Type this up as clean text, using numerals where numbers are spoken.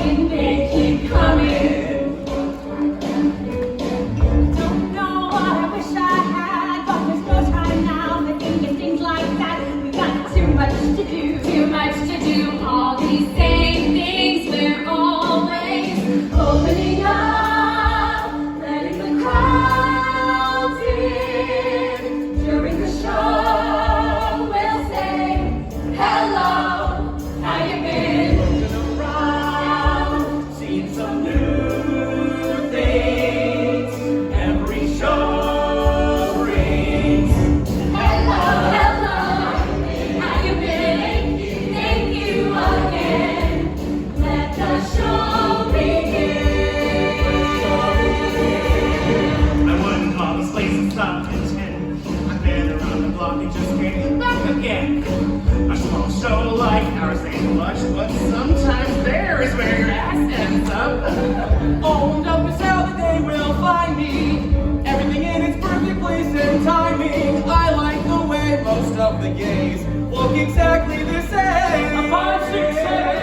and they keep coming. Don't know what I wish I had, but there's no time now for thinking things like that. We got too much to do, too much to do. All these same things, we're always opening up, letting the crowds in. During the show, we'll say hello, how you been? Looking around, seen some new things. Every show brings. Hello, hello, how you been? Thank you again. Let the show begin. I wouldn't call this place a stop in 10. I've been around the block and just came back again. A small show like ours ain't much, but sometimes there is where your ass ends up. Owned up is how the day will find me. Everything in its perfect place and timing. I like the way most of the gays look exactly the same. A 5, 6, 7.